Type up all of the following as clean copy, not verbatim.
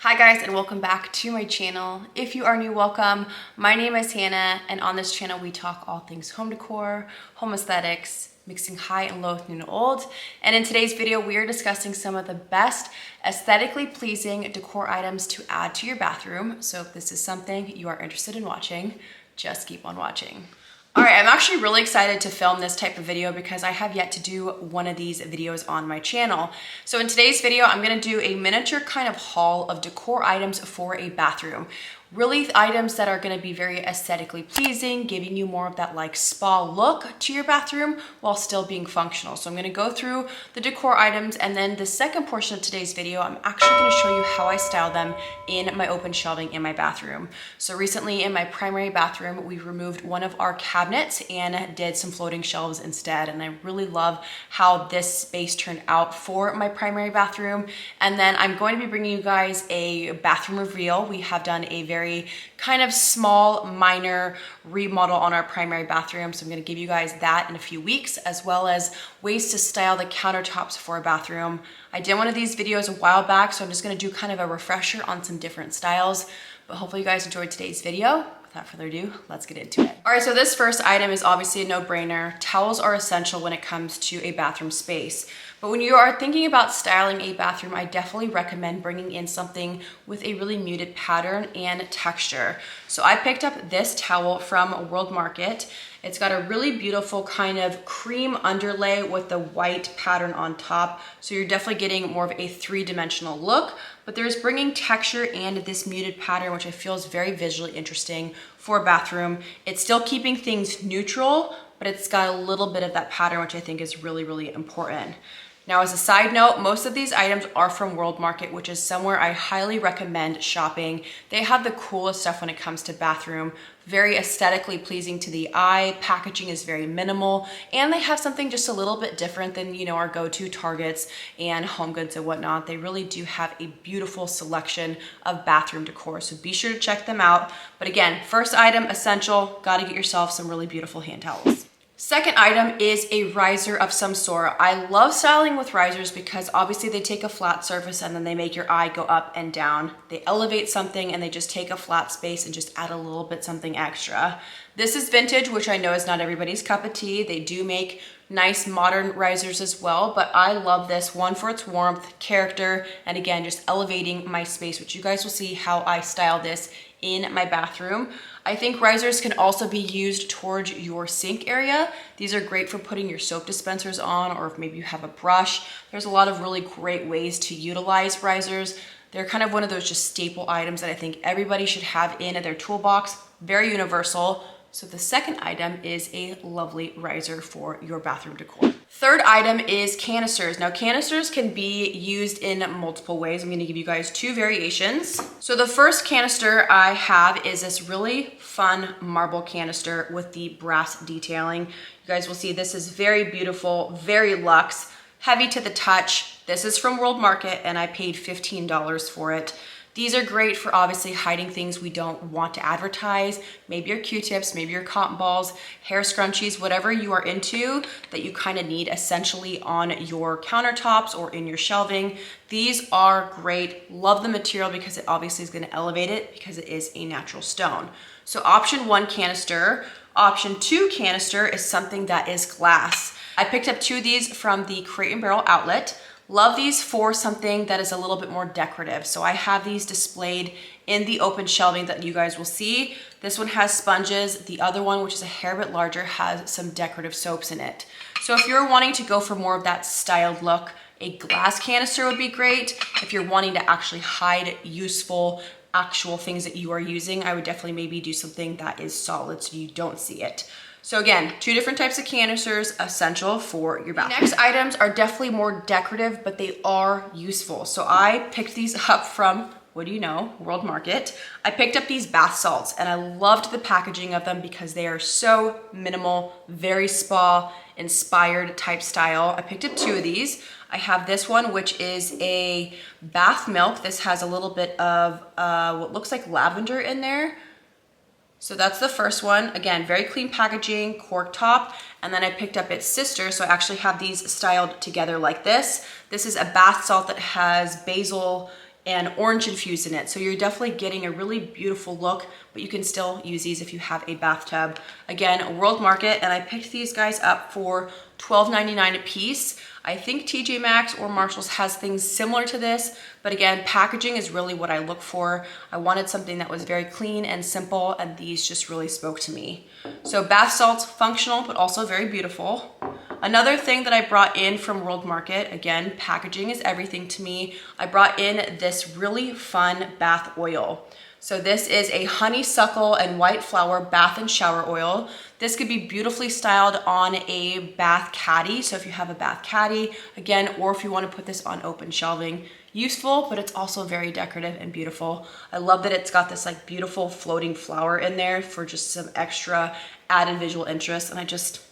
Hi guys, and welcome back to my channel. If you are new, welcome. My name is Hannah, and on this channel we talk all things home decor, home aesthetics, mixing high and low with new and old. And in today's video, we are discussing some of the best aesthetically pleasing decor items to add to your bathroom. So if this is something you are interested in watching, just keep on watching. All right, I'm actually really excited to film this type of video because I have yet to do one of these videos on my channel. So in today's video, I'm gonna do a miniature kind of haul of decor items for a bathroom. Really items that are gonna be very aesthetically pleasing, giving you more of that like spa look to your bathroom while still being functional. So I'm gonna go through the decor items, and then the second portion of today's video, I'm actually gonna show you how I style them in my open shelving in my bathroom. So recently in my primary bathroom, we removed one of our cabinets and did some floating shelves instead. And I really love how this space turned out for my primary bathroom. And then I'm going to be bringing you guys a bathroom reveal. We have done a very kind of small, minor remodel on our primary bathroom. So I'm gonna give you guys that in a few weeks, as well as ways to style the countertops for a bathroom. I did one of these videos a while back, so I'm just gonna do kind of a refresher on some different styles, but hopefully you guys enjoyed today's video. Without further ado, let's get into it. All right, so this first item is obviously a no-brainer. Towels are essential when it comes to a bathroom space. But when you are thinking about styling a bathroom, I definitely recommend bringing in something with a really muted pattern and texture. So I picked up this towel from World Market. It's got a really beautiful kind of cream underlay with the white pattern on top. So you're definitely getting more of a three-dimensional look, but there's bringing texture and this muted pattern, which I feel is very visually interesting for a bathroom. It's still keeping things neutral, but it's got a little bit of that pattern, which I think is really, really important. Now, as a side note, most of these items are from World Market, which is somewhere I highly recommend shopping. They have the coolest stuff when it comes to bathroom, very aesthetically pleasing to the eye. Packaging is very minimal, and they have something just a little bit different than, you know, our go-to Targets and Home Goods and whatnot. They really do have a beautiful selection of bathroom decor, so be sure to check them out. But again, first item, essential, gotta get yourself some really beautiful hand towels. Second item is a riser of some sort. I love styling with risers because obviously they take a flat surface and then they make your eye go up and down. They elevate something and they just take a flat space and just add a little bit something extra. This is vintage, which I know is not everybody's cup of tea. They do make nice modern risers as well, but I love this one for its warmth, character, and again, just elevating my space, which you guys will see how I style this in my bathroom. I think risers can also be used towards your sink area. These are great for putting your soap dispensers on, or if maybe you have a brush. There's a lot of really great ways to utilize risers. They're kind of one of those just staple items that I think everybody should have in their toolbox. Very universal. So the second item is a lovely riser for your bathroom decor. Third item is canisters. Now, canisters can be used in multiple ways. I'm gonna give you guys two variations. So the first canister I have is this really fun marble canister with the brass detailing. You guys will see this is very beautiful, very luxe, heavy to the touch. This is from World Market and I paid $15 for it. These are great for obviously hiding things we don't want to advertise. Maybe your Q-tips, maybe your cotton balls, hair scrunchies, whatever you are into that you kind of need essentially on your countertops or in your shelving. These are great. Love the material because it obviously is going to elevate it because it is a natural stone. So option one, canister. Option two, canister is something that is glass. I picked up two of these from the Crate and Barrel outlet. Love these for something that is a little bit more decorative. So I have these displayed in the open shelving that you guys will see. This one has sponges. The other one, which is a hair bit larger, has some decorative soaps in it. So if you're wanting to go for more of that styled look, a glass canister would be great. If you're wanting to actually hide useful, actual things that you are using, I would definitely maybe do something that is solid so you don't see it. So again, two different types of canisters, essential for your bathroom. The next items are definitely more decorative, but they are useful. So I picked these up from, what do you know, World Market. I picked up these bath salts and I loved the packaging of them because they are so minimal, very spa inspired type style. I picked up two of these. I have this one, which is a bath milk. This has a little bit of what looks like lavender in there. So that's the first one. Again, very clean packaging, cork top. And then I picked up its sister. So I actually have these styled together like this. This is a bath salt that has basil and orange infused in it. So you're definitely getting a really beautiful look, but you can still use these if you have a bathtub. Again, World Market, and I picked these guys up for $12.99 a piece. I think TJ Maxx or Marshalls has things similar to this, but again, packaging is really what I look for. I wanted something that was very clean and simple, and these just really spoke to me. So bath salts, functional, but also very beautiful. Another thing that I brought in from World Market, again, packaging is everything to me. I brought in this really fun bath oil. So this is a honeysuckle and white flower bath and shower oil. This could be beautifully styled on a bath caddy. So if you have a bath caddy, again, or if you want to put this on open shelving, useful, but it's also very decorative and beautiful. I love that it's got this like beautiful floating flower in there for just some extra added visual interest, and I just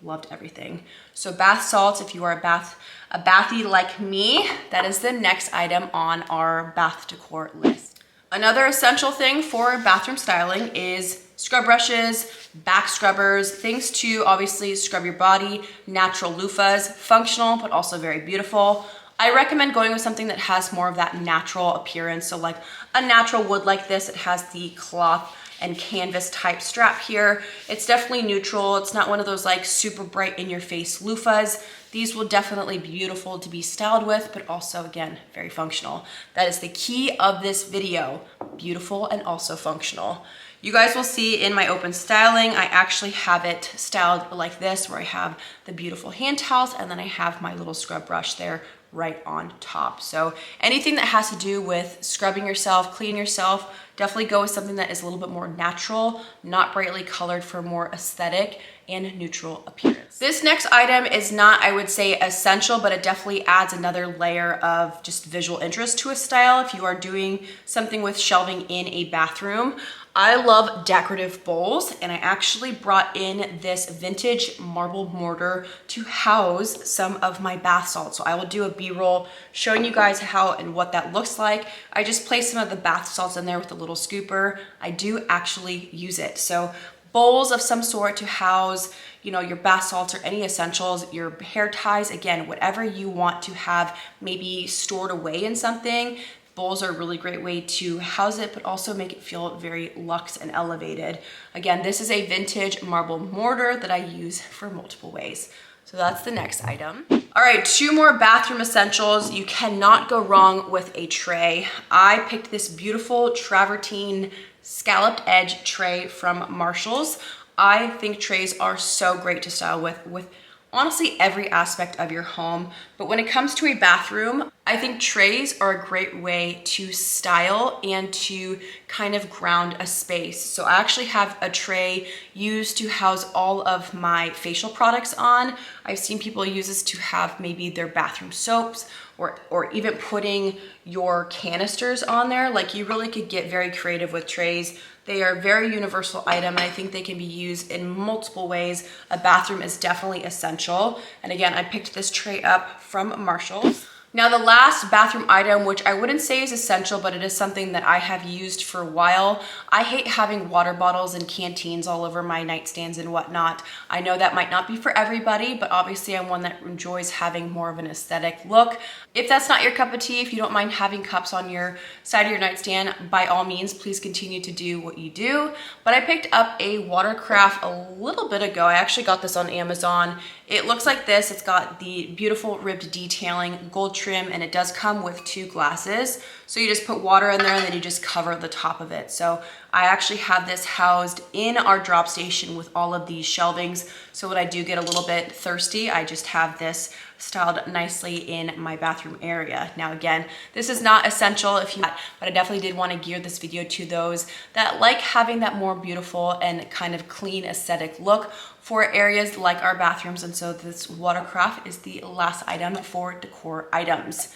loved everything. So bath salts, if you are a bathy like me, that is the next item on our bath decor list. Another essential thing for bathroom styling is scrub brushes, back scrubbers, things to obviously scrub your body, natural loofahs, functional, but also very beautiful. I recommend going with something that has more of that natural appearance. So like a natural wood like this, it has the cloth and canvas type strap here. It's definitely neutral. It's not one of those like super bright in your face loofahs. These will definitely be beautiful to be styled with, but also again, very functional. That is the key of this video, beautiful and also functional. You guys will see in my open styling, I actually have it styled like this, where I have the beautiful hand towels and then I have my little scrub brush there right on top. So anything that has to do with scrubbing yourself, cleaning yourself, definitely go with something that is a little bit more natural, not brightly colored, for more aesthetic and neutral appearance. This next item is not, I would say, essential, but it definitely adds another layer of just visual interest to a style if you are doing something with shelving in a bathroom. I love decorative bowls, and I actually brought in this vintage marble mortar to house some of my bath salts. So I will do a B-roll showing you guys how and what that looks like. I just placed some of the bath salts in there with a little scooper. I do actually use it. So bowls of some sort to house, you know, your bath salts or any essentials, your hair ties, again, whatever you want to have maybe stored away in something. Bowls are a really great way to house it, but also make it feel very luxe and elevated. Again, this is a vintage marble mortar that I use for multiple ways. So that's the next item. All right, 2 more bathroom essentials. You cannot go wrong with a tray. I picked this beautiful travertine scalloped edge tray from Marshalls. I think trays are so great to style with honestly every aspect of your home. But when it comes to a bathroom, I think trays are a great way to style and to kind of ground a space. So I actually have a tray used to house all of my facial products on. I've seen people use this to have maybe their bathroom soaps, or even putting your canisters on there. Like, you really could get very creative with trays. They are a very universal item, and I think they can be used in multiple ways. A bathroom is definitely essential. And again, I picked this tray up from Marshalls. Now, the last bathroom item, which I wouldn't say is essential, but it is something that I have used for a while. I hate having water bottles and canteens all over my nightstands and whatnot. I know that might not be for everybody, but obviously I'm one that enjoys having more of an aesthetic look. If that's not your cup of tea, if you don't mind having cups on your side of your nightstand, by all means, please continue to do what you do. But I picked up a watercraft a little bit ago. I actually got this on Amazon. It looks like this. It's got the beautiful ribbed detailing, gold trim, and it does come with 2 glasses. So you just put water in there and then you just cover the top of it. So I actually have this housed in our drop station with all of these shelvings. So when I do get a little bit thirsty, I just have this styled nicely in my bathroom area. Now again, this is not essential if you, but I definitely did want to gear this video to those that like having that more beautiful and kind of clean aesthetic look for areas like our bathrooms. And so this watercraft is the last item for decor items.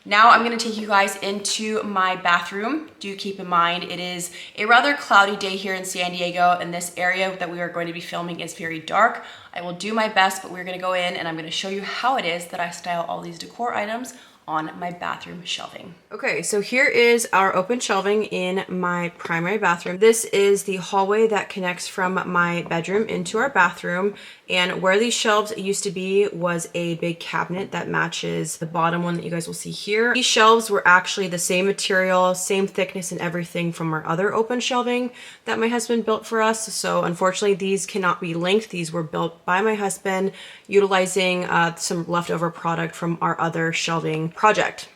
Now I'm going to take you guys into my bathroom. Do keep in mind it is a rather cloudy day here in San Diego, and this area that we are going to be filming is very dark. I will do my best, but we're going to go in and I'm going to show you how it is that I style all these decor items on my bathroom shelving. Okay, so here is our open shelving in my primary bathroom. This is the hallway that connects from my bedroom into our bathroom, and where these shelves used to be was a big cabinet that matches the bottom one that you guys will see here. These shelves were actually the same material, same thickness and everything from our other open shelving that my husband built for us. So unfortunately these cannot be linked. These were built by my husband utilizing some leftover product from our other shelving project.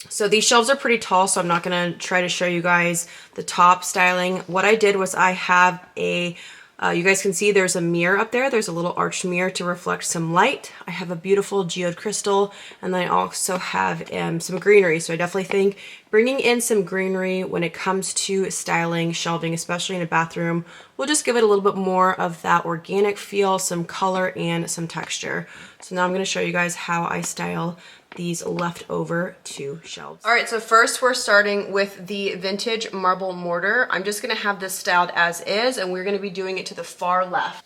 So these shelves are pretty tall, so I'm not gonna try to show you guys the top styling. What I did was I have a, you guys can see there's a mirror up there. There's a little arched mirror to reflect some light. I have a beautiful geode crystal, and then I also have some greenery. So I definitely think bringing in some greenery when it comes to styling shelving, especially in a bathroom, will just give it a little bit more of that organic feel, some color and some texture. So now I'm gonna show you guys how I style these leftover two shelves. All right, so first we're starting with the vintage marble mortar. I'm just gonna have this styled as is, and we're gonna be doing it to the far left.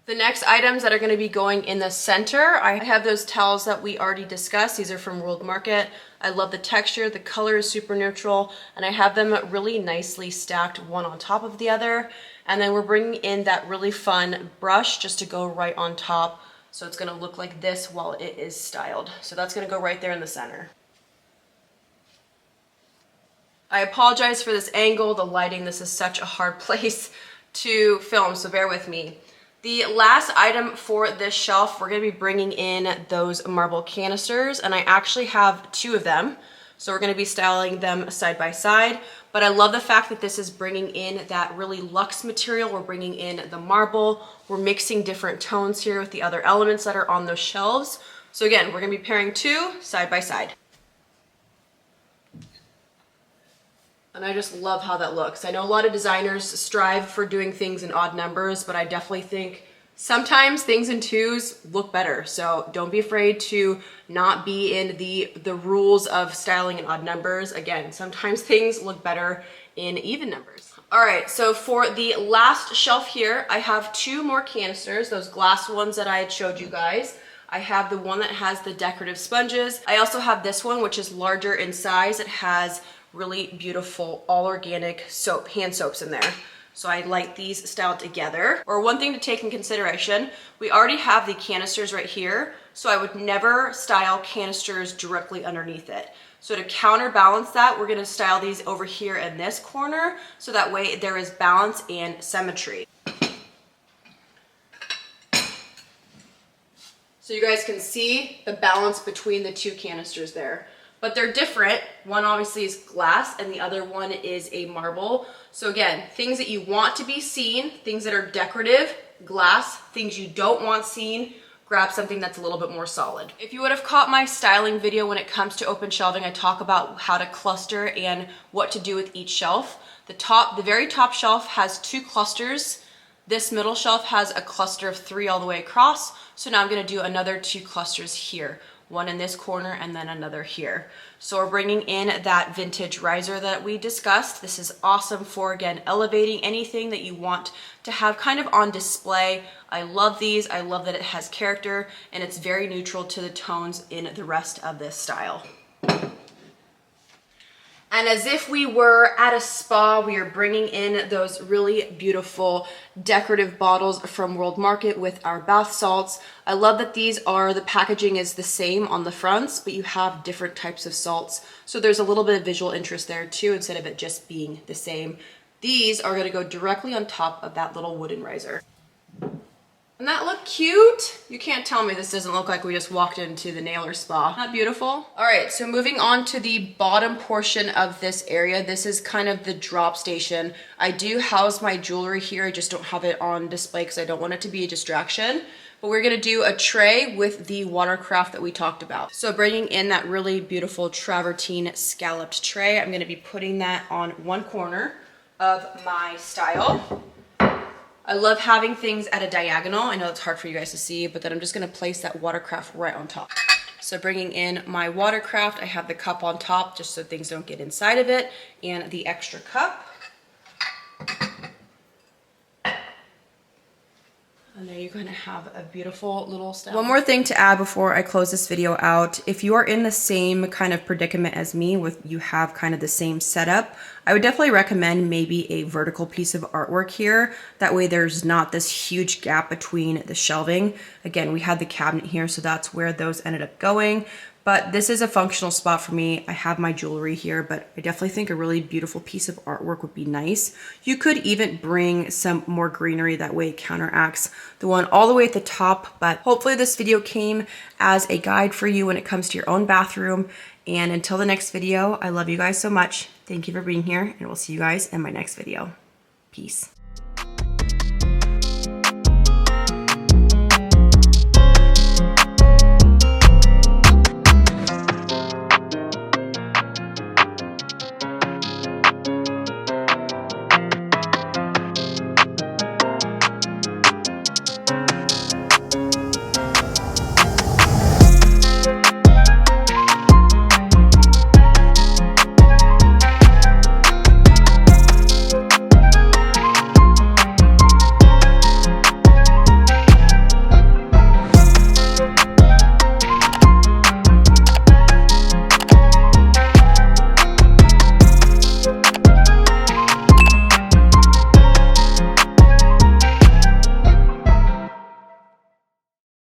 The next items that are gonna be going in the center, I have those towels that we already discussed. These are from World Market. I love the texture, the color is super neutral, and I have them really nicely stacked one on top of the other. And then we're bringing in that really fun brush just to go right on top. So it's gonna look like this while it is styled. So that's gonna go right there in the center. I apologize for this angle, the lighting. This is such a hard place to film, so bear with me. The last item for this shelf, we're gonna be bringing in those marble canisters, and I actually have two of them. So we're gonna be styling them side by side, but I love the fact that this is bringing in that really luxe material. We're bringing in the marble. We're mixing different tones here with the other elements that are on those shelves. So again, we're gonna be pairing two side by side. And I just love how that looks. I know a lot of designers strive for doing things in odd numbers, but I definitely think sometimes things in twos look better. So don't be afraid to not be in the rules of styling in odd numbers. Again, sometimes things look better in even numbers. All right, so for the last shelf here, I have two more canisters, those glass ones that I had showed you guys. I have the one that has the decorative sponges. I also have this one, which is larger in size. It has really beautiful all organic soap, hand soaps in there. So I like these styled together. Or one thing to take in consideration, we already have the canisters right here, so I would never style canisters directly underneath it. So to counterbalance that, we're gonna style these over here in this corner, so that way there is balance and symmetry. So you guys can see the balance between the two canisters there. But they're different. One obviously is glass and the other one is a marble. So again, things that you want to be seen, things that are decorative, glass, things you don't want seen, grab something that's a little bit more solid. If you would have caught my styling video when it comes to open shelving, I talk about how to cluster and what to do with each shelf. The very top shelf has two clusters. This middle shelf has a cluster of three all the way across. So now I'm gonna do another two clusters here. One in this corner and then another here. So we're bringing in that vintage riser that we discussed. This is awesome for, again, elevating anything that you want to have kind of on display. I love these. I love that it has character and it's very neutral to the tones in the rest of this style. And as if we were at a spa, we are bringing in those really beautiful decorative bottles from World Market with our bath salts. I love that the packaging is the same on the fronts, but you have different types of salts. So there's a little bit of visual interest there too, instead of it just being the same. These are gonna go directly on top of that little wooden riser. Doesn't that look cute? You can't tell me this doesn't look like we just walked into the Naylor spa. Isn't that beautiful? All right, so moving on to the bottom portion of this area. This is kind of the drop station. I do house my jewelry here. I just don't have it on display because I don't want it to be a distraction. But we're gonna do a tray with the watercraft that we talked about. So bringing in that really beautiful travertine scalloped tray, I'm gonna be putting that on one corner of my style. I love having things at a diagonal. I know it's hard for you guys to see, but then I'm just gonna place that watercraft right on top. So bringing in my watercraft, I have the cup on top just so things don't get inside of it, and the extra cup. And there you're gonna have a beautiful little style. One more thing to add before I close this video out. If you are in the same kind of predicament as me, with you have kind of the same setup, I would definitely recommend maybe a vertical piece of artwork here. That way there's not this huge gap between the shelving. Again, we had the cabinet here, so that's where those ended up going. But this is a functional spot for me. I have my jewelry here, but I definitely think a really beautiful piece of artwork would be nice. You could even bring some more greenery, that way it counteracts the one all the way at the top. But hopefully this video came as a guide for you when it comes to your own bathroom. And until the next video, I love you guys so much. Thank you for being here, and we'll see you guys in my next video. Peace.